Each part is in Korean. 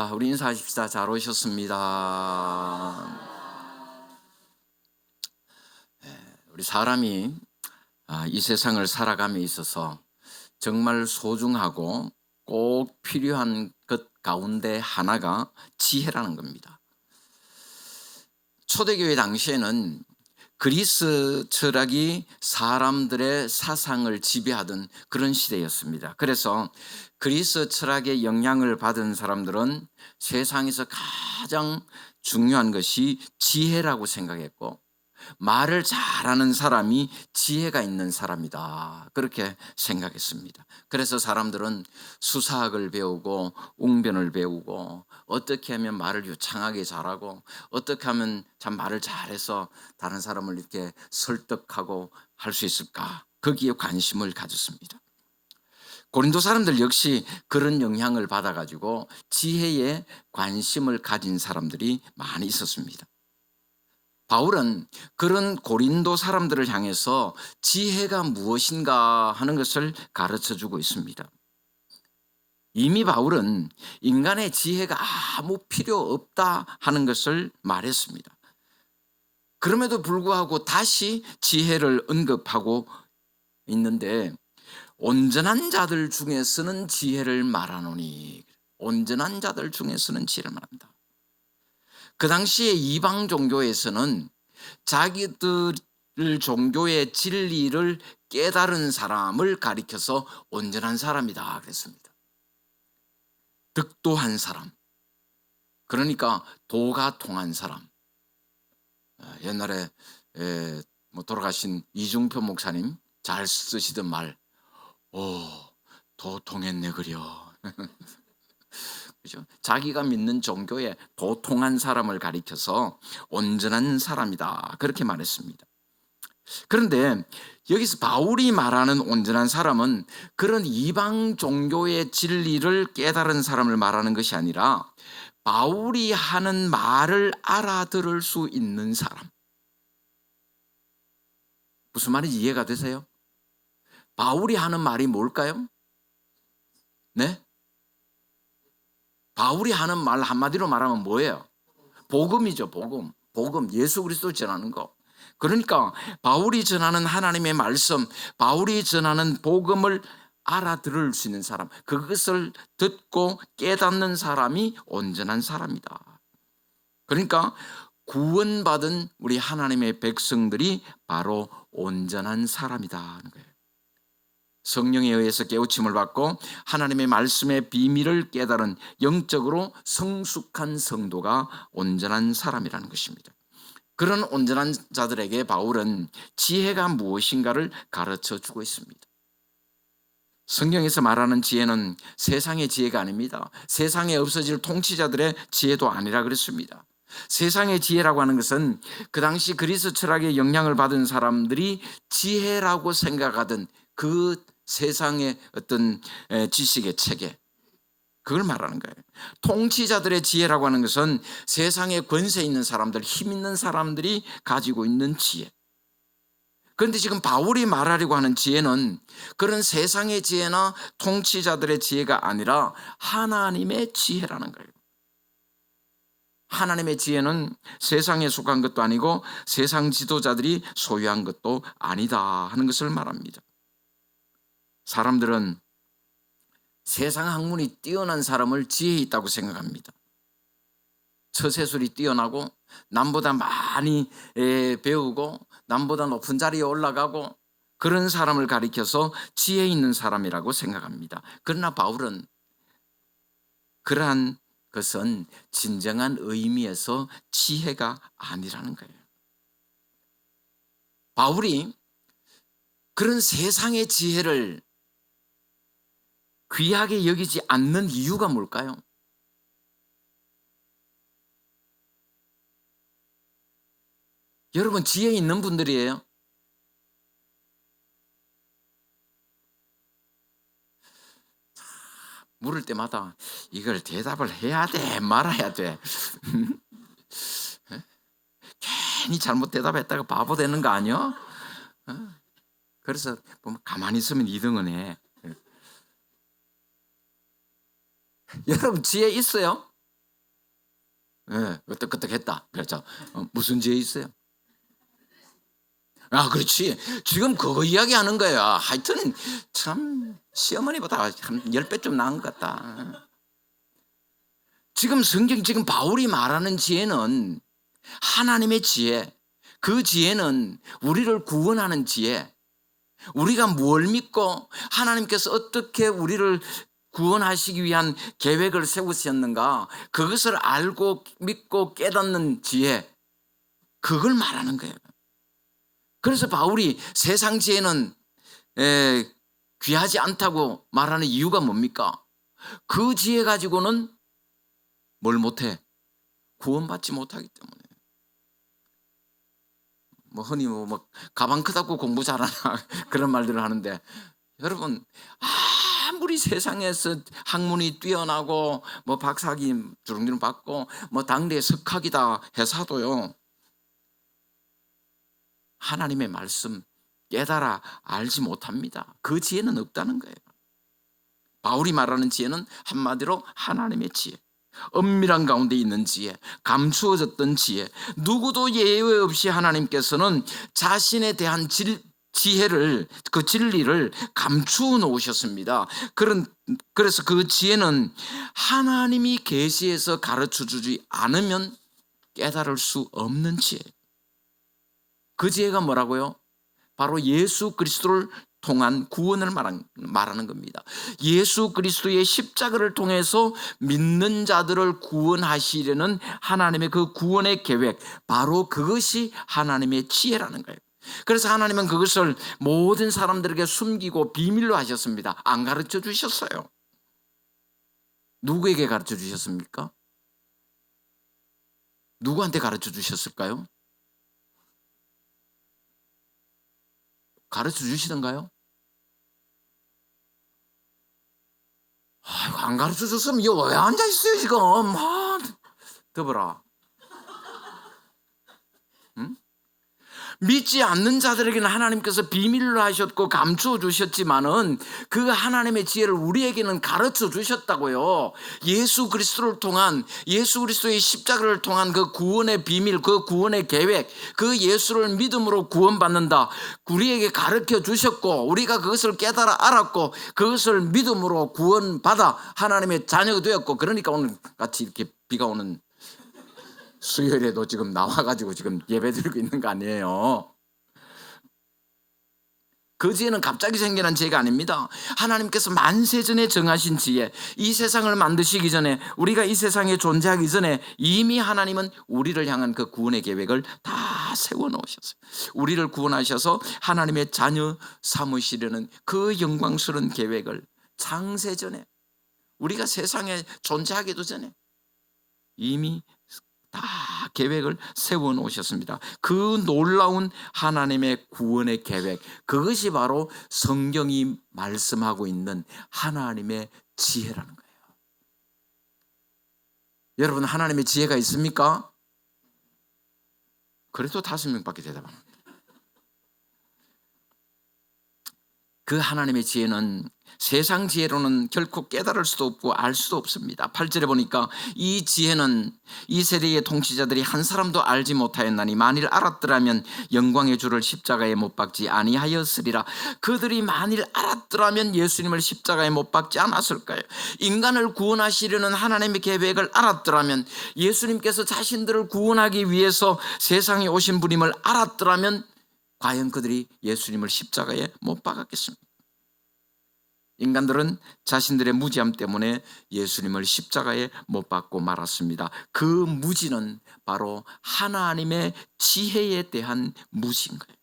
우리 인사하십시다. 잘 오셨습니다. 우리 사람이 이 세상을 살아감에 있어서 정말 소중하고 꼭 필요한 것 가운데 하나가 지혜라는 겁니다. 초대교회 당시에는 그리스 철학이 사람들의 사상을 지배하던 그런 시대였습니다. 그래서 그리스 철학의 영향을 받은 사람들은 세상에서 가장 중요한 것이 지혜라고 생각했고, 말을 잘하는 사람이 지혜가 있는 사람이다, 그렇게 생각했습니다. 그래서 사람들은 수사학을 배우고 웅변을 배우고 어떻게 하면 말을 유창하게 잘하고 어떻게 하면 참 말을 잘해서 다른 사람을 이렇게 설득하고 할 수 있을까, 거기에 관심을 가졌습니다. 고린도 사람들 역시 그런 영향을 받아가지고 지혜에 관심을 가진 사람들이 많이 있었습니다. 바울은 그런 고린도 사람들을 향해서 지혜가 무엇인가 하는 것을 가르쳐 주고 있습니다. 이미 바울은 인간의 지혜가 아무 필요 없다 하는 것을 말했습니다. 그럼에도 불구하고 다시 지혜를 언급하고 있는데, 온전한 자들 중에서는 지혜를 말하노니, 온전한 자들 중에서는 지혜를 말한다. 그 당시에 이방 종교에서는 자기들 종교의 진리를 깨달은 사람을 가리켜서 온전한 사람이다 그랬습니다. 득도한 사람, 그러니까 도가 통한 사람. 옛날에 돌아가신 이중표 목사님 잘 쓰시던 말, 도 통했네 그려. 그죠? 자기가 믿는 종교에 도통한 사람을 가리켜서 온전한 사람이다, 그렇게 말했습니다. 그런데 여기서 바울이 말하는 온전한 사람은 그런 이방 종교의 진리를 깨달은 사람을 말하는 것이 아니라 바울이 하는 말을 알아들을 수 있는 사람. 무슨 말인지 이해가 되세요? 바울이 하는 말이 뭘까요? 네? 바울이 하는 말 한마디로 말하면 뭐예요? 복음이죠. 복음, 예수 그리스도 전하는 거. 그러니까 바울이 전하는 하나님의 말씀, 바울이 전하는 복음을 알아들을 수 있는 사람, 그것을 듣고 깨닫는 사람이 온전한 사람이다. 그러니까 구원받은 우리 하나님의 백성들이 바로 온전한 사람이다 하는 거예요. 성령에 의해서 깨우침을 받고 하나님의 말씀의 비밀을 깨달은 영적으로 성숙한 성도가 온전한 사람이라는 것입니다. 그런 온전한 자들에게 바울은 지혜가 무엇인가를 가르쳐 주고 있습니다. 성경에서 말하는 지혜는 세상의 지혜가 아닙니다. 세상에 없어질 통치자들의 지혜도 아니라 그랬습니다. 세상의 지혜라고 하는 것은 그 당시 그리스 철학의 영향을 받은 사람들이 지혜라고 생각하던 그 세상의 어떤 지식의 체계, 그걸 말하는 거예요. 통치자들의 지혜라고 하는 것은 세상에 권세 있는 사람들, 힘 있는 사람들이 가지고 있는 지혜. 그런데 지금 바울이 말하려고 하는 지혜는 그런 세상의 지혜나 통치자들의 지혜가 아니라 하나님의 지혜라는 거예요. 하나님의 지혜는 세상에 속한 것도 아니고 세상 지도자들이 소유한 것도 아니다 하는 것을 말합니다. 사람들은 세상 학문이 뛰어난 사람을 지혜 있다고 생각합니다. 처세술이 뛰어나고 남보다 많이 배우고 남보다 높은 자리에 올라가고 그런 사람을 가리켜서 지혜 있는 사람이라고 생각합니다. 그러나 바울은 그러한 것은 진정한 의미에서 지혜가 아니라는 거예요. 바울이 그런 세상의 지혜를 귀하게 여기지 않는 이유가 뭘까요? 여러분, 지혜 있는 분들이에요. 물을 때마다 이걸 대답을 해야 돼, 말아야 돼. 괜히 잘못 대답했다가 바보 되는 거 아니야? 그래서 보면 가만히 있으면 2등은 해. 여러분, 지혜 있어요? 예, 끄떡끄떡했다. 그렇죠. 무슨 지혜 있어요? 아, 그렇지. 지금 그거 이야기하는 거야. 하여튼 참 시어머니보다 한 10배 좀 나은 것 같다. 지금 지금 바울이 말하는 지혜는 하나님의 지혜. 그 지혜는 우리를 구원하는 지혜. 우리가 뭘 믿고 하나님께서 어떻게 우리를 구원하시기 위한 계획을 세우셨는가, 그것을 알고 믿고 깨닫는 지혜, 그걸 말하는 거예요. 그래서 바울이 세상 지혜는 귀하지 않다고 말하는 이유가 뭡니까? 그 지혜 가지고는 뭘 못해? 구원받지 못하기 때문에. 뭐 흔히 뭐 가방 크다고 공부 잘하나 그런 말들을 하는데, 여러분 아무리 세상에서 학문이 뛰어나고 뭐 박사학위 주렁주렁 받고 뭐 당대 석학이다 해서도요, 하나님의 말씀 깨달아 알지 못합니다. 그 지혜는 없다는 거예요. 바울이 말하는 지혜는 한마디로 하나님의 지혜, 엄밀한 가운데 있는 지혜, 감추어졌던 지혜. 누구도 예외 없이 하나님께서는 자신에 대한 지혜를, 그 진리를 감추어 놓으셨습니다. 그래서 그 지혜는 하나님이 계시해서 가르쳐 주지 않으면 깨달을 수 없는 지혜. 그 지혜가 뭐라고요? 바로 예수 그리스도를 통한 구원을 말하는 겁니다. 예수 그리스도의 십자가를 통해서 믿는 자들을 구원하시려는 하나님의 그 구원의 계획, 바로 그것이 하나님의 지혜라는 거예요. 그래서 하나님은 그것을 모든 사람들에게 숨기고 비밀로 하셨습니다. 안 가르쳐 주셨어요. 누구에게 가르쳐 주셨습니까? 누구한테 가르쳐 주셨을까요? 가르쳐 주시던가요? 아이고, 안 가르쳐 줬으면 이거 왜 앉아 있어요 지금? 더불어. 응? 믿지 않는 자들에게는 하나님께서 비밀로 하셨고 감추어 주셨지만은 그 하나님의 지혜를 우리에게는 가르쳐 주셨다고요. 예수 그리스도를 통한, 예수 그리스도의 십자가를 통한 그 구원의 비밀, 그 구원의 계획, 그 예수를 믿음으로 구원받는다, 우리에게 가르쳐 주셨고, 우리가 그것을 깨달아 알았고, 그것을 믿음으로 구원받아 하나님의 자녀가 되었고, 그러니까 오늘 같이 이렇게 비가 오는 수요일에도 지금 나와가지고 지금 예배드리고 있는 거 아니에요. 그 지혜는 갑자기 생겨난 지혜가 아닙니다. 하나님께서 만세전에 정하신 지혜, 이 세상을 만드시기 전에, 우리가 이 세상에 존재하기 전에 이미 하나님은 우리를 향한 그 구원의 계획을 다 세워놓으셨어요. 우리를 구원하셔서 하나님의 자녀 삼으시려는 그 영광스러운 계획을 창세전에, 우리가 세상에 존재하기도 전에 이미 다 계획을 세워놓으셨습니다. 그 놀라운 하나님의 구원의 계획, 그것이 바로 성경이 말씀하고 있는 하나님의 지혜라는 거예요. 여러분, 하나님의 지혜가 있습니까? 그래도 5명밖에 대답 안 합니다. 그 하나님의 지혜는 세상 지혜로는 결코 깨달을 수도 없고 알 수도 없습니다. 8절에 보니까 이 지혜는 이 세대의 통치자들이 한 사람도 알지 못하였나니 만일 알았더라면 영광의 주를 십자가에 못 박지 아니하였으리라. 그들이 만일 알았더라면 예수님을 십자가에 못 박지 않았을까요? 인간을 구원하시려는 하나님의 계획을 알았더라면, 예수님께서 자신들을 구원하기 위해서 세상에 오신 분임을 알았더라면 과연 그들이 예수님을 십자가에 못 박았겠습니까? 인간들은 자신들의 무지함 때문에 예수님을 십자가에 못 박고 말았습니다. 그 무지는 바로 하나님의 지혜에 대한 무지인 거예요.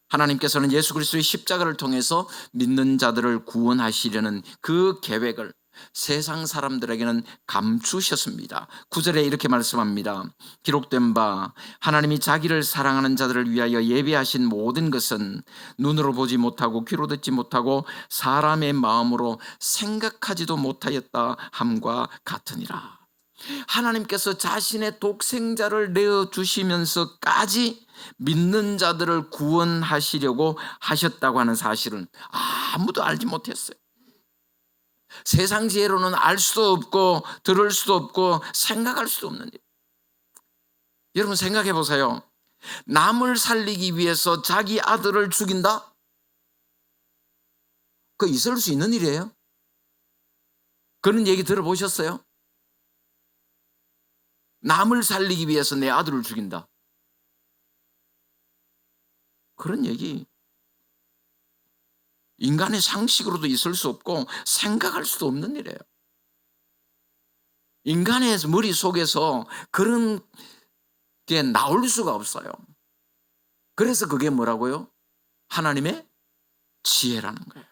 하나님께서는 예수 그리스도의 십자가를 통해서 믿는 자들을 구원하시려는 그 계획을 세상 사람들에게는 감추셨습니다. 9절에 이렇게 말씀합니다. 기록된 바 하나님이 자기를 사랑하는 자들을 위하여 예비하신 모든 것은 눈으로 보지 못하고 귀로 듣지 못하고 사람의 마음으로 생각하지도 못하였다 함과 같으니라. 하나님께서 자신의 독생자를 내어주시면서까지 믿는 자들을 구원하시려고 하셨다고 하는 사실은 아무도 알지 못했어요. 세상 지혜로는 알 수도 없고 들을 수도 없고 생각할 수도 없는 일. 여러분 생각해 보세요. 남을 살리기 위해서 자기 아들을 죽인다? 그 있을 수 있는 일이에요? 그런 얘기 들어보셨어요? 남을 살리기 위해서 내 아들을 죽인다. 그런 얘기 인간의 상식으로도 있을 수 없고 생각할 수도 없는 일이에요. 인간의 머릿속에서 그런 게 나올 수가 없어요. 그래서 그게 뭐라고요? 하나님의 지혜라는 거예요.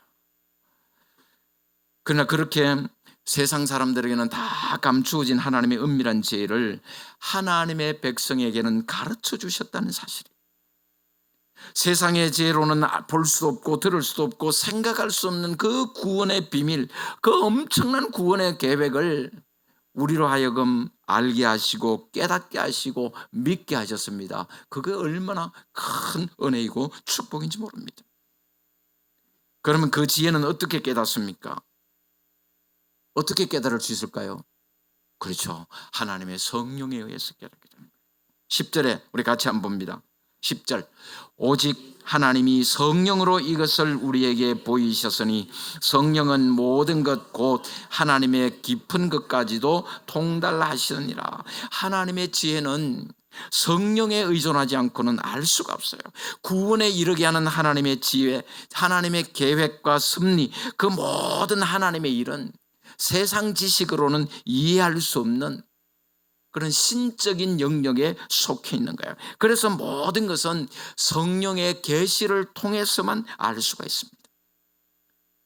그러나 그렇게 세상 사람들에게는 다 감추어진 하나님의 은밀한 지혜를 하나님의 백성에게는 가르쳐 주셨다는 사실이에요. 세상의 지혜로는 볼 수 없고 들을 수도 없고 생각할 수 없는 그 구원의 비밀, 그 엄청난 구원의 계획을 우리로 하여금 알게 하시고 깨닫게 하시고 믿게 하셨습니다. 그게 얼마나 큰 은혜이고 축복인지 모릅니다. 그러면 그 지혜는 어떻게 깨닫습니까? 어떻게 깨달을 수 있을까요? 그렇죠. 하나님의 성령에 의해서 깨닫게 되는 거예요. 10절에 우리 같이 한번 봅니다. 10절 오직 하나님이 성령으로 이것을 우리에게 보이셨으니 성령은 모든 것 곧 하나님의 깊은 것까지도 통달하시느니라. 하나님의 지혜는 성령에 의존하지 않고는 알 수가 없어요. 구원에 이르게 하는 하나님의 지혜, 하나님의 계획과 섭리, 그 모든 하나님의 일은 세상 지식으로는 이해할 수 없는 그런 신적인 영역에 속해 있는 거예요. 그래서 모든 것은 성령의 계시를 통해서만 알 수가 있습니다.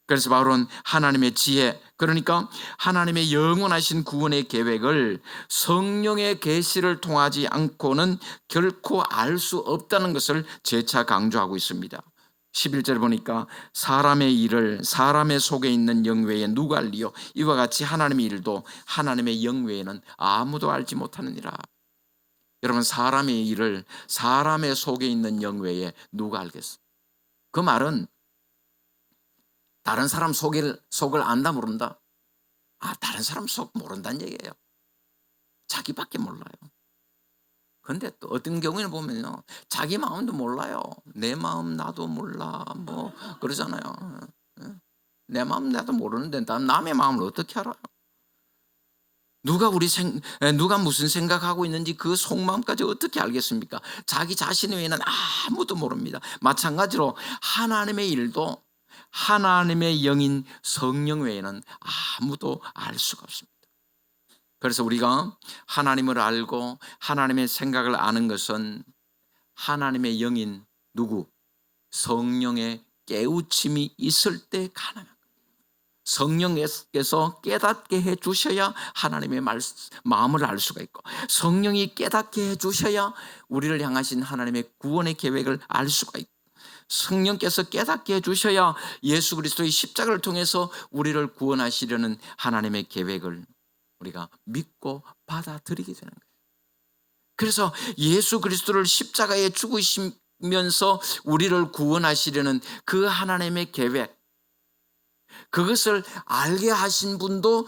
그래서 바울은 하나님의 지혜, 그러니까 하나님의 영원하신 구원의 계획을 성령의 계시를 통하지 않고는 결코 알 수 없다는 것을 재차 강조하고 있습니다. 11절 보니까 사람의 일을 사람의 속에 있는 영 외에 누가 알리요? 이와 같이 하나님의 일도 하나님의 영 외에는 아무도 알지 못하느니라. 여러분 사람의 일을 사람의 속에 있는 영 외에 누가 알겠어? 그 말은 다른 사람 속을 안다 모른다? 다른 사람 속 모른다는 얘기예요. 자기밖에 몰라요. 근데 또 어떤 경우에는 보면요, 자기 마음도 몰라요. 내 마음 나도 몰라. 뭐 그러잖아요. 내 마음 나도 모르는데 남의 마음을 어떻게 알아요? 누가 무슨 생각하고 있는지 그 속마음까지 어떻게 알겠습니까? 자기 자신 외에는 아무도 모릅니다. 마찬가지로 하나님의 일도 하나님의 영인 성령 외에는 아무도 알 수가 없습니다. 그래서 우리가 하나님을 알고 하나님의 생각을 아는 것은 하나님의 영인 누구? 성령의 깨우침이 있을 때 가능한 거예요. 성령께서 깨닫게 해 주셔야 하나님의 마음을 알 수가 있고 성령이 깨닫게 해 주셔야 우리를 향하신 하나님의 구원의 계획을 알 수가 있고 성령께서 깨닫게 해 주셔야 예수 그리스도의 십자가를 통해서 우리를 구원하시려는 하나님의 계획을 우리가 믿고 받아들이게 되는 거예요. 그래서 예수 그리스도를 십자가에 죽으시면서 우리를 구원하시려는 그 하나님의 계획, 그것을 알게 하신 분도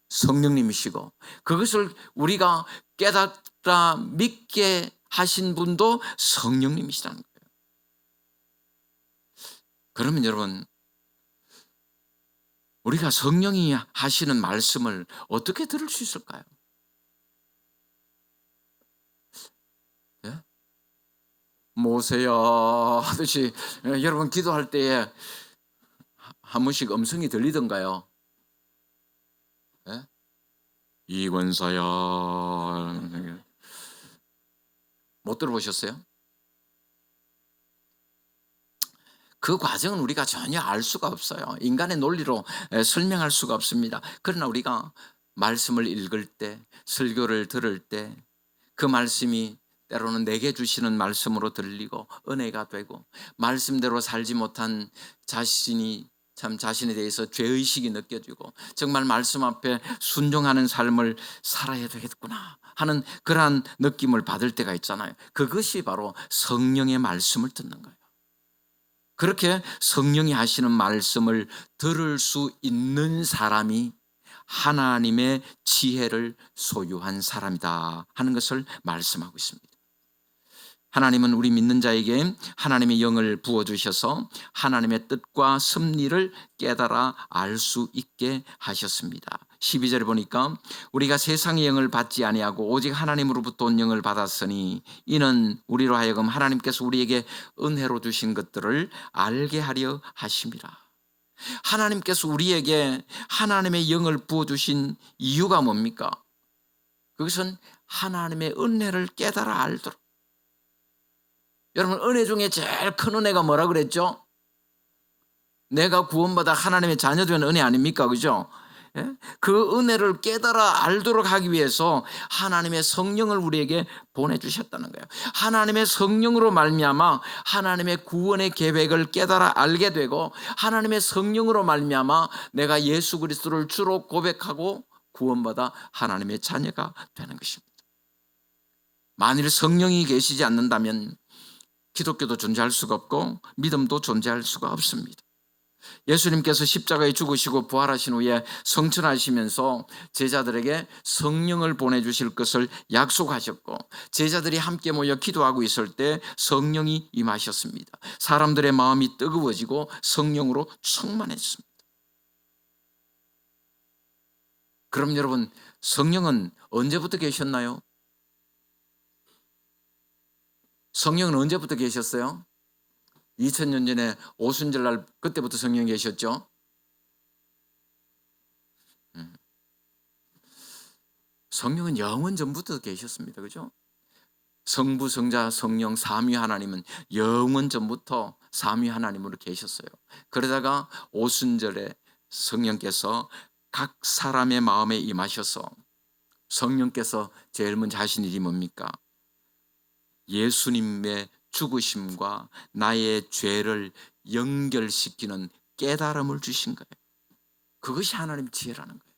성령님이시고 그것을 우리가 깨닫다 믿게 하신 분도 성령님이시라는 거예요. 그러면 여러분 우리가 성령이 하시는 말씀을 어떻게 들을 수 있을까요? 예? 모세야 하듯이 여러분 기도할 때에 한 번씩 음성이 들리던가요? 예? 이권사야 못 들어보셨어요? 그 과정은 우리가 전혀 알 수가 없어요. 인간의 논리로 설명할 수가 없습니다. 그러나 우리가 말씀을 읽을 때, 설교를 들을 때 그 말씀이 때로는 내게 주시는 말씀으로 들리고 은혜가 되고 말씀대로 살지 못한 자신에 대해서 죄의식이 느껴지고 정말 말씀 앞에 순종하는 삶을 살아야 되겠구나 하는 그러한 느낌을 받을 때가 있잖아요. 그것이 바로 성령의 말씀을 듣는 거예요. 그렇게 성령이 하시는 말씀을 들을 수 있는 사람이 하나님의 지혜를 소유한 사람이다 하는 것을 말씀하고 있습니다. 하나님은 우리 믿는 자에게 하나님의 영을 부어주셔서 하나님의 뜻과 섭리를 깨달아 알 수 있게 하셨습니다. 12절에 보니까 우리가 세상의 영을 받지 아니하고 오직 하나님으로부터 온 영을 받았으니 이는 우리로 하여금 하나님께서 우리에게 은혜로 주신 것들을 알게 하려 하심이라. 하나님께서 우리에게 하나님의 영을 부어주신 이유가 뭡니까? 그것은 하나님의 은혜를 깨달아 알도록. 여러분, 은혜 중에 제일 큰 은혜가 뭐라 그랬죠? 내가 구원받아 하나님의 자녀 된 은혜 아닙니까? 그죠? 예? 그 은혜를 깨달아 알도록 하기 위해서 하나님의 성령을 우리에게 보내주셨다는 거예요. 하나님의 성령으로 말미암아 하나님의 구원의 계획을 깨달아 알게 되고, 하나님의 성령으로 말미암아 내가 예수 그리스도를 주로 고백하고 구원받아 하나님의 자녀가 되는 것입니다. 만일 성령이 계시지 않는다면 기독교도 존재할 수가 없고 믿음도 존재할 수가 없습니다. 예수님께서 십자가에 죽으시고 부활하신 후에 성천하시면서 제자들에게 성령을 보내주실 것을 약속하셨고, 제자들이 함께 모여 기도하고 있을 때 성령이 임하셨습니다. 사람들의 마음이 뜨거워지고 성령으로 충만했습니다. 그럼 여러분, 성령은 언제부터 계셨나요? 성령은 언제부터 계셨어요? 2000년 전에 오순절날 그때부터 성령이 계셨죠? 성령은 영원 전부터 계셨습니다. 그죠? 성부, 성자, 성령, 삼위 하나님은 영원 전부터 삼위 하나님으로 계셨어요. 그러다가 오순절에 성령께서 각 사람의 마음에 임하셔서, 성령께서 제일 먼저 하신 일이 뭡니까? 예수님의 죽으심과 나의 죄를 연결시키는 깨달음을 주신 거예요. 그것이 하나님의 지혜라는 거예요.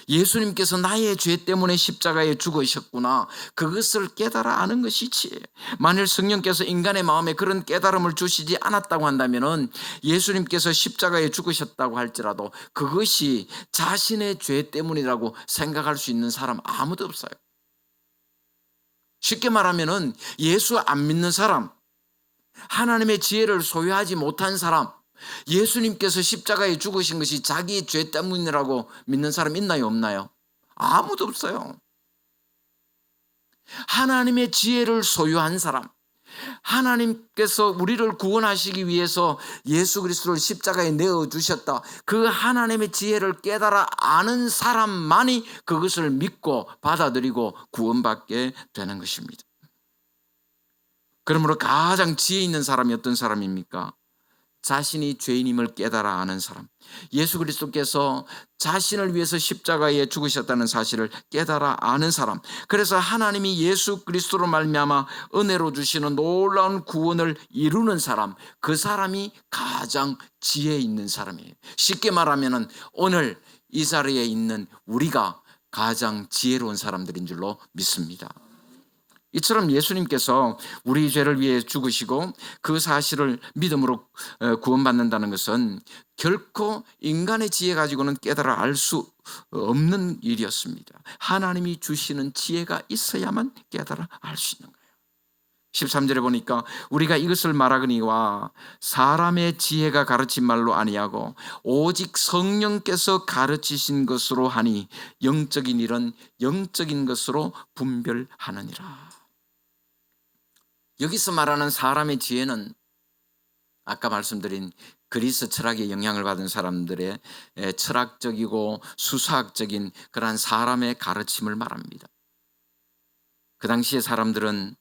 예수님께서 나의 죄 때문에 십자가에 죽으셨구나, 그것을 깨달아 아는 것이 지혜예요. 만일 성령께서 인간의 마음에 그런 깨달음을 주시지 않았다고 한다면 예수님께서 십자가에 죽으셨다고 할지라도 그것이 자신의 죄 때문이라고 생각할 수 있는 사람 아무도 없어요. 쉽게 말하면 예수 안 믿는 사람, 하나님의 지혜를 소유하지 못한 사람, 예수님께서 십자가에 죽으신 것이 자기 죄 때문이라고 믿는 사람 있나요, 없나요? 아무도 없어요. 하나님의 지혜를 소유한 사람, 하나님께서 우리를 구원하시기 위해서 예수 그리스도를 십자가에 내어주셨다, 그 하나님의 지혜를 깨달아 아는 사람만이 그것을 믿고 받아들이고 구원받게 되는 것입니다. 그러므로 가장 지혜 있는 사람이 어떤 사람입니까? 자신이 죄인임을 깨달아 아는 사람, 예수 그리스도께서 자신을 위해서 십자가에 죽으셨다는 사실을 깨달아 아는 사람, 그래서 하나님이 예수 그리스도로 말미암아 은혜로 주시는 놀라운 구원을 이루는 사람, 그 사람이 가장 지혜 있는 사람이에요. 쉽게 말하면 오늘 이 자리에 있는 우리가 가장 지혜로운 사람들인 줄로 믿습니다. 이처럼 예수님께서 우리 죄를 위해 죽으시고 그 사실을 믿음으로 구원받는다는 것은 결코 인간의 지혜 가지고는 깨달아 알 수 없는 일이었습니다. 하나님이 주시는 지혜가 있어야만 깨달아 알 수 있는 거예요. 13절에 보니까 우리가 이것을 말하거니와 사람의 지혜가 가르친 말로 아니하고 오직 성령께서 가르치신 것으로 하니 영적인 일은 영적인 것으로 분별하느니라. 여기서 말하는 사람의 지혜는 아까 말씀드린 그리스 철학에 영향을 받은 사람들의 철학적이고 수사학적인 그러한 사람의 가르침을 말합니다. 그 당시의 사람들은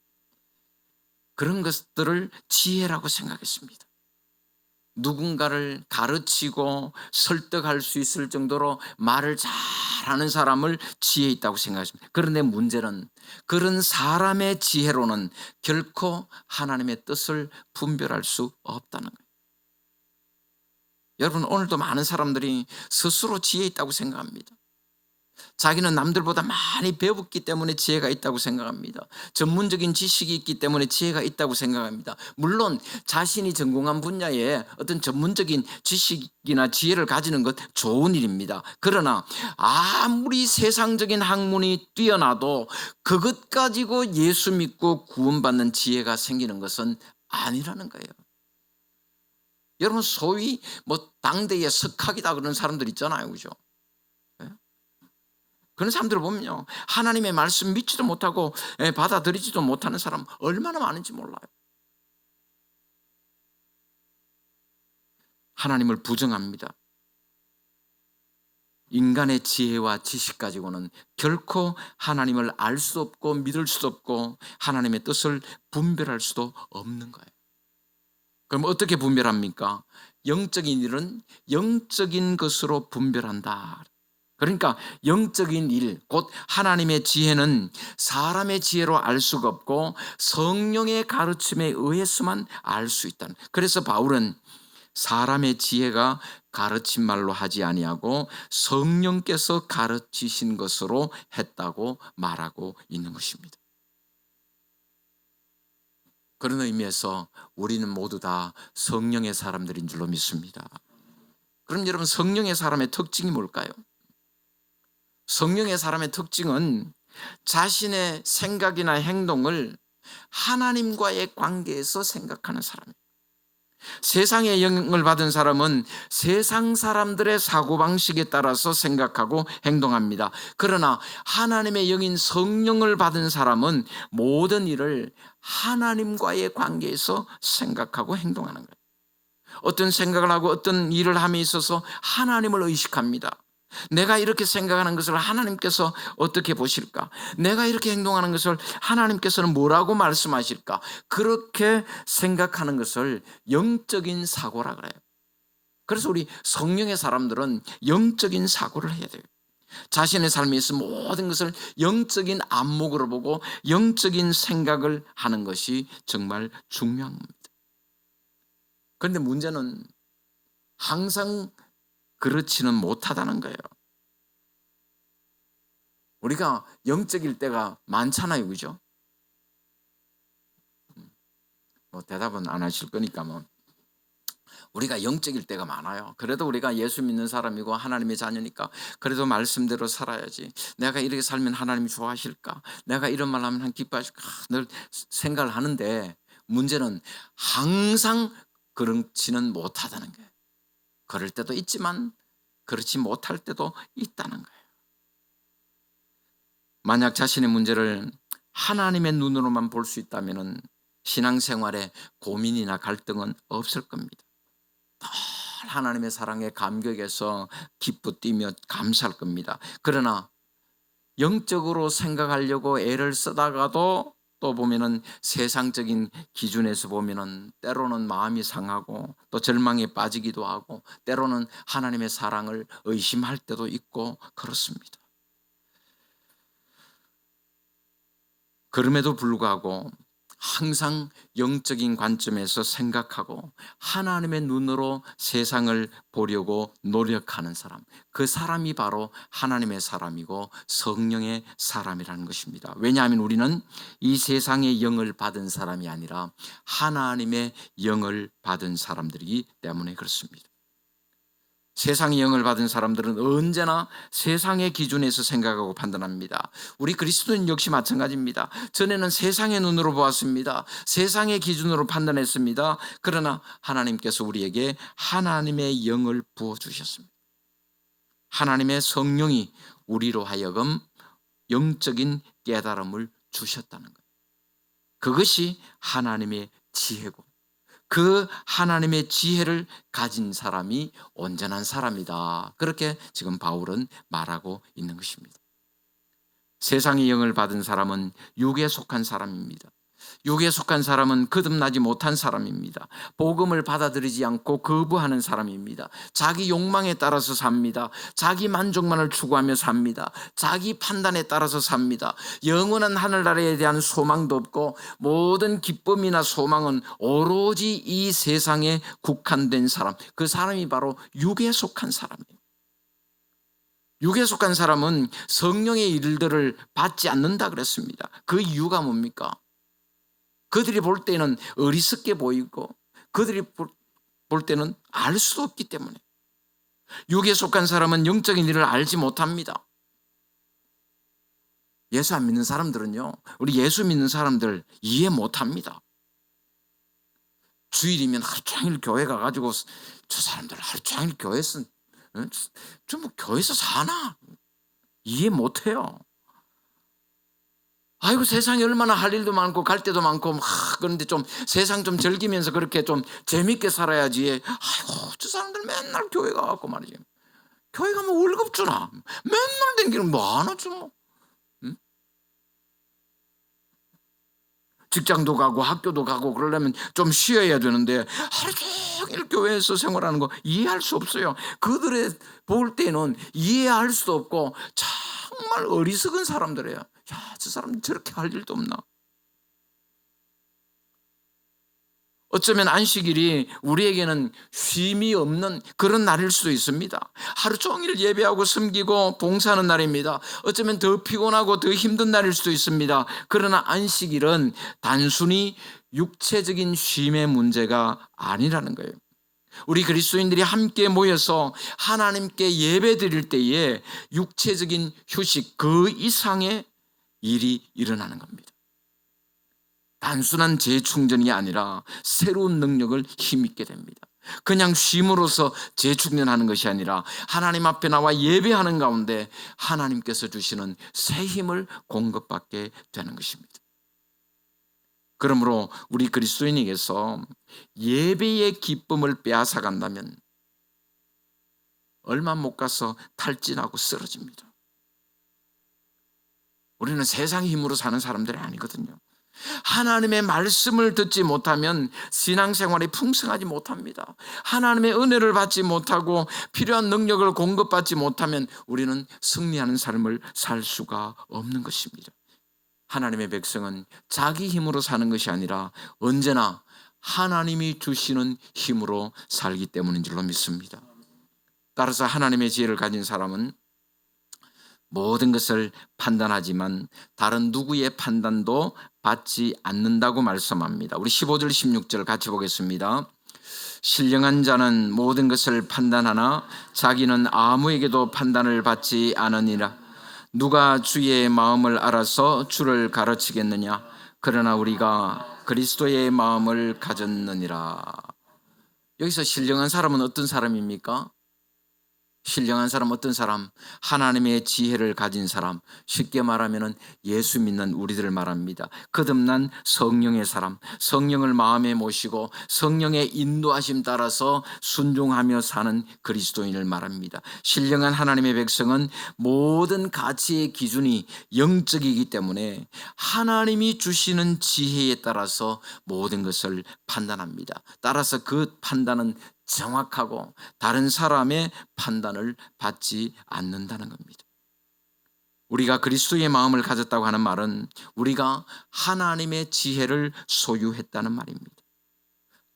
그런 것들을 지혜라고 생각했습니다. 누군가를 가르치고 설득할 수 있을 정도로 말을 잘하는 사람을 지혜 있다고 생각했습니다. 그런데 문제는 그런 사람의 지혜로는 결코 하나님의 뜻을 분별할 수 없다는 거예요. 여러분, 오늘도 많은 사람들이 스스로 지혜 있다고 생각합니다. 자기는 남들보다 많이 배웠기 때문에 지혜가 있다고 생각합니다. 전문적인 지식이 있기 때문에 지혜가 있다고 생각합니다. 물론 자신이 전공한 분야에 어떤 전문적인 지식이나 지혜를 가지는 것 좋은 일입니다. 그러나 아무리 세상적인 학문이 뛰어나도 그것 가지고 예수 믿고 구원받는 지혜가 생기는 것은 아니라는 거예요. 여러분, 소위 뭐 당대의 석학이다 그런 사람들 있잖아요, 그죠? 그런 사람들을 보면요, 하나님의 말씀 믿지도 못하고 받아들이지도 못하는 사람 얼마나 많은지 몰라요. 하나님을 부정합니다. 인간의 지혜와 지식 가지고는 결코 하나님을 알 수 없고 믿을 수 없고 하나님의 뜻을 분별할 수도 없는 거예요. 그럼 어떻게 분별합니까? 영적인 일은 영적인 것으로 분별한다. 그러니까 영적인 일, 곧 하나님의 지혜는 사람의 지혜로 알 수가 없고 성령의 가르침에 의해서만 알 수 있다는. 그래서 바울은 사람의 지혜가 가르친 말로 하지 아니하고 성령께서 가르치신 것으로 했다고 말하고 있는 것입니다. 그런 의미에서 우리는 모두 다 성령의 사람들인 줄로 믿습니다. 그럼 여러분, 성령의 사람의 특징이 뭘까요? 성령의 사람의 특징은 자신의 생각이나 행동을 하나님과의 관계에서 생각하는 사람이에요. 세상의 영을 받은 사람은 세상 사람들의 사고방식에 따라서 생각하고 행동합니다. 그러나 하나님의 영인 성령을 받은 사람은 모든 일을 하나님과의 관계에서 생각하고 행동하는 거예요. 어떤 생각을 하고 어떤 일을 함에 있어서 하나님을 의식합니다. 내가 이렇게 생각하는 것을 하나님께서 어떻게 보실까? 내가 이렇게 행동하는 것을 하나님께서는 뭐라고 말씀하실까? 그렇게 생각하는 것을 영적인 사고라 그래요. 그래서 우리 성령의 사람들은 영적인 사고를 해야 돼요. 자신의 삶에 있어 모든 것을 영적인 안목으로 보고 영적인 생각을 하는 것이 정말 중요합니다. 그런데 문제는 항상 그렇지는 못하다는 거예요. 우리가 영적일 때가 많잖아요, 그죠? 뭐 대답은 안 하실 거니까 뭐. 우리가 영적일 때가 많아요. 그래도 우리가 예수 믿는 사람이고 하나님의 자녀니까 그래도 말씀대로 살아야지. 내가 이렇게 살면 하나님이 좋아하실까? 내가 이런 말 하면 기뻐하실까? 늘 생각을 하는데 문제는 항상 그렇지는 못하다는 거예요. 그럴 때도 있지만 그렇지 못할 때도 있다는 거예요. 만약 자신의 문제를 하나님의 눈으로만 볼 수 있다면 신앙생활에 고민이나 갈등은 없을 겁니다. 늘 하나님의 사랑에 감격해서 기쁘 뛰며 감사할 겁니다. 그러나 영적으로 생각하려고 애를 쓰다가도 또 보면은 세상적인 기준에서 보면은 때로는 마음이 상하고 또 절망에 빠지기도 하고 때로는 하나님의 사랑을 의심할 때도 있고 그렇습니다. 그럼에도 불구하고 항상 영적인 관점에서 생각하고 하나님의 눈으로 세상을 보려고 노력하는 사람, 그 사람이 바로 하나님의 사람이고 성령의 사람이라는 것입니다. 왜냐하면 우리는 이 세상의 영을 받은 사람이 아니라 하나님의 영을 받은 사람들이기 때문에 그렇습니다. 세상의 영을 받은 사람들은 언제나 세상의 기준에서 생각하고 판단합니다. 우리 그리스도인 역시 마찬가지입니다. 전에는 세상의 눈으로 보았습니다. 세상의 기준으로 판단했습니다. 그러나 하나님께서 우리에게 하나님의 영을 부어주셨습니다. 하나님의 성령이 우리로 하여금 영적인 깨달음을 주셨다는 거예요. 그것이 하나님의 지혜고 그 하나님의 지혜를 가진 사람이 온전한 사람이다. 그렇게 지금 바울은 말하고 있는 것입니다. 세상의 영을 받은 사람은 육에 속한 사람입니다. 육에 속한 사람은 거듭나지 못한 사람입니다. 복음을 받아들이지 않고 거부하는 사람입니다. 자기 욕망에 따라서 삽니다. 자기 만족만을 추구하며 삽니다. 자기 판단에 따라서 삽니다. 영원한 하늘나라에 대한 소망도 없고 모든 기쁨이나 소망은 오로지 이 세상에 국한된 사람, 그 사람이 바로 육에 속한 사람이에요. 육에 속한 사람은 성령의 일들을 받지 않는다 그랬습니다. 그 이유가 뭡니까? 그들이 볼 때는 어리석게 보이고 그들이 볼 때는 알 수 없기 때문에. 육에 속한 사람은 영적인 일을 알지 못합니다. 예수 안 믿는 사람들은요, 우리 예수 믿는 사람들 이해 못합니다. 주일이면 하루 종일 교회 가가지고 저 사람들 하루 종일 교회에서 뭐 교회에서 사나 이해 못해요. 아이고 세상에 얼마나 할 일도 많고 갈 데도 많고 그런데 좀 세상 좀 즐기면서 그렇게 좀 재밌게 살아야지. 아이고 저 사람들 맨날 교회 가갖고 말이지. 교회 가면 월급 주나? 맨날 댕기는 뭐 하나 주 뭐. 직장도 가고 학교도 가고 그러려면 좀 쉬어야 되는데 하루 종일 교회에서 생활하는 거 이해할 수 없어요. 그들의 볼 때는 이해할 수도 없고 정말 어리석은 사람들이에요. 야, 저 사람 저렇게 할 일도 없나? 어쩌면 안식일이 우리에게는 쉼이 없는 그런 날일 수도 있습니다. 하루 종일 예배하고 섬기고 봉사하는 날입니다. 어쩌면 더 피곤하고 더 힘든 날일 수도 있습니다. 그러나 안식일은 단순히 육체적인 쉼의 문제가 아니라는 거예요. 우리 그리스도인들이 함께 모여서 하나님께 예배 드릴 때에 육체적인 휴식 그 이상의 일이 일어나는 겁니다. 단순한 재충전이 아니라 새로운 능력을 힘입게 됩니다. 그냥 쉼으로써 재충전하는 것이 아니라 하나님 앞에 나와 예배하는 가운데 하나님께서 주시는 새 힘을 공급받게 되는 것입니다. 그러므로 우리 그리스도인에게서 예배의 기쁨을 빼앗아 간다면 얼마 못 가서 탈진하고 쓰러집니다. 우리는 세상 힘으로 사는 사람들이 아니거든요. 하나님의 말씀을 듣지 못하면 신앙생활이 풍성하지 못합니다. 하나님의 은혜를 받지 못하고 필요한 능력을 공급받지 못하면 우리는 승리하는 삶을 살 수가 없는 것입니다. 하나님의 백성은 자기 힘으로 사는 것이 아니라 언제나 하나님이 주시는 힘으로 살기 때문인 줄로 믿습니다. 따라서 하나님의 지혜를 가진 사람은 모든 것을 판단하지만 다른 누구의 판단도 받지 않는다고 말씀합니다. 우리 15절 16절 같이 보겠습니다. 신령한 자는 모든 것을 판단하나 자기는 아무에게도 판단을 받지 않으니라. 누가 주의 마음을 알아서 주를 가르치겠느냐? 그러나 우리가 그리스도의 마음을 가졌느니라. 여기서 신령한 사람은 어떤 사람입니까? 신령한 사람 어떤 사람? 하나님의 지혜를 가진 사람, 쉽게 말하면 예수 믿는 우리들을 말합니다. 거듭난 성령의 사람, 성령을 마음에 모시고 성령의 인도하심 따라서 순종하며 사는 그리스도인을 말합니다. 신령한 하나님의 백성은 모든 가치의 기준이 영적이기 때문에 하나님이 주시는 지혜에 따라서 모든 것을 판단합니다. 따라서 그 판단은 정확하고 다른 사람의 판단을 받지 않는다는 겁니다. 우리가 그리스도의 마음을 가졌다고 하는 말은 우리가 하나님의 지혜를 소유했다는 말입니다.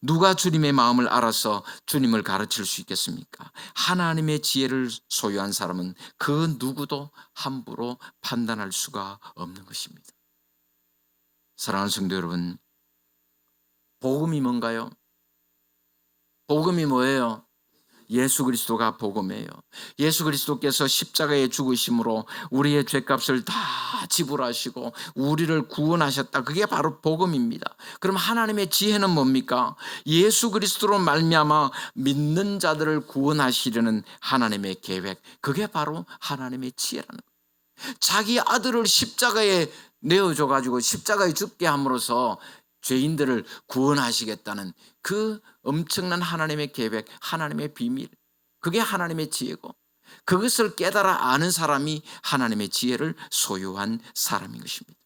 누가 주님의 마음을 알아서 주님을 가르칠 수 있겠습니까? 하나님의 지혜를 소유한 사람은 그 누구도 함부로 판단할 수가 없는 것입니다. 사랑하는 성도 여러분, 복음이 뭔가요? 복음이 뭐예요? 예수 그리스도가 복음이에요. 예수 그리스도께서 십자가에 죽으심으로 우리의 죄값을 다 지불하시고 우리를 구원하셨다. 그게 바로 복음입니다. 그럼 하나님의 지혜는 뭡니까? 예수 그리스도로 말미암아 믿는 자들을 구원하시려는 하나님의 계획. 그게 바로 하나님의 지혜라는 거예요. 자기 아들을 십자가에 내어줘가지고 십자가에 죽게 함으로써 죄인들을 구원하시겠다는 그 엄청난 하나님의 계획, 하나님의 비밀, 그게 하나님의 지혜고 그것을 깨달아 아는 사람이 하나님의 지혜를 소유한 사람인 것입니다.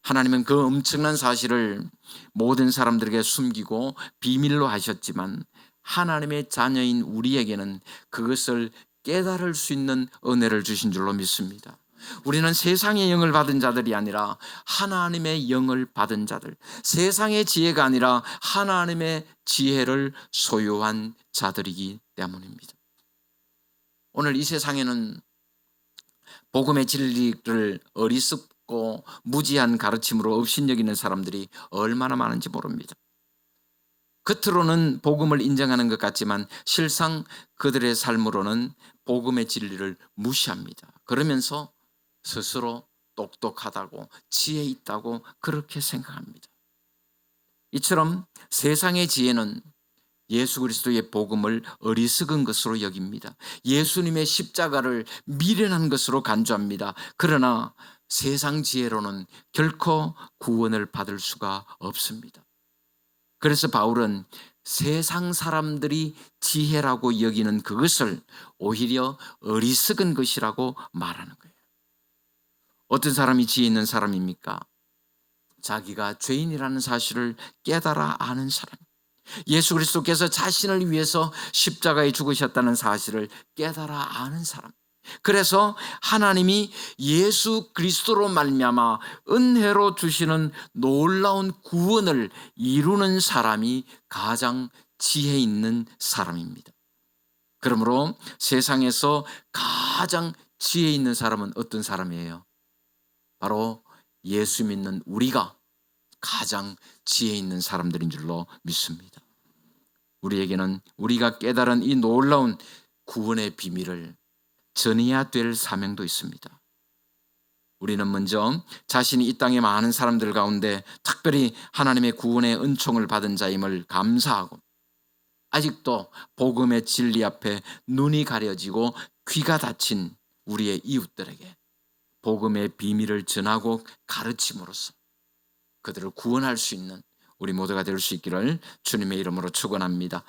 하나님은 그 엄청난 사실을 모든 사람들에게 숨기고 비밀로 하셨지만 하나님의 자녀인 우리에게는 그것을 깨달을 수 있는 은혜를 주신 줄로 믿습니다. 우리는 세상의 영을 받은 자들이 아니라 하나님의 영을 받은 자들, 세상의 지혜가 아니라 하나님의 지혜를 소유한 자들이기 때문입니다. 오늘 이 세상에는 복음의 진리를 어리석고 무지한 가르침으로 업신여기는 사람들이 얼마나 많은지 모릅니다. 겉으로는 복음을 인정하는 것 같지만 실상 그들의 삶으로는 복음의 진리를 무시합니다. 그러면서 스스로 똑똑하다고 지혜 있다고 그렇게 생각합니다. 이처럼 세상의 지혜는 예수 그리스도의 복음을 어리석은 것으로 여깁니다. 예수님의 십자가를 미련한 것으로 간주합니다. 그러나 세상 지혜로는 결코 구원을 받을 수가 없습니다. 그래서 바울은 세상 사람들이 지혜라고 여기는 그것을 오히려 어리석은 것이라고 말하는 거예요. 어떤 사람이 지혜 있는 사람입니까? 자기가 죄인이라는 사실을 깨달아 아는 사람. 예수 그리스도께서 자신을 위해서 십자가에 죽으셨다는 사실을 깨달아 아는 사람. 그래서 하나님이 예수 그리스도로 말미암아 은혜로 주시는 놀라운 구원을 이루는 사람이 가장 지혜 있는 사람입니다. 그러므로 세상에서 가장 지혜 있는 사람은 어떤 사람이에요? 바로 예수 믿는 우리가 가장 지혜 있는 사람들인 줄로 믿습니다. 우리에게는 우리가 깨달은 이 놀라운 구원의 비밀을 전해야 될 사명도 있습니다. 우리는 먼저 자신이 이 땅의 많은 사람들 가운데 특별히 하나님의 구원의 은총을 받은 자임을 감사하고 아직도 복음의 진리 앞에 눈이 가려지고 귀가 닫힌 우리의 이웃들에게 복음의 비밀을 전하고 가르침으로써 그들을 구원할 수 있는 우리 모두가 될 수 있기를 주님의 이름으로 축원합니다.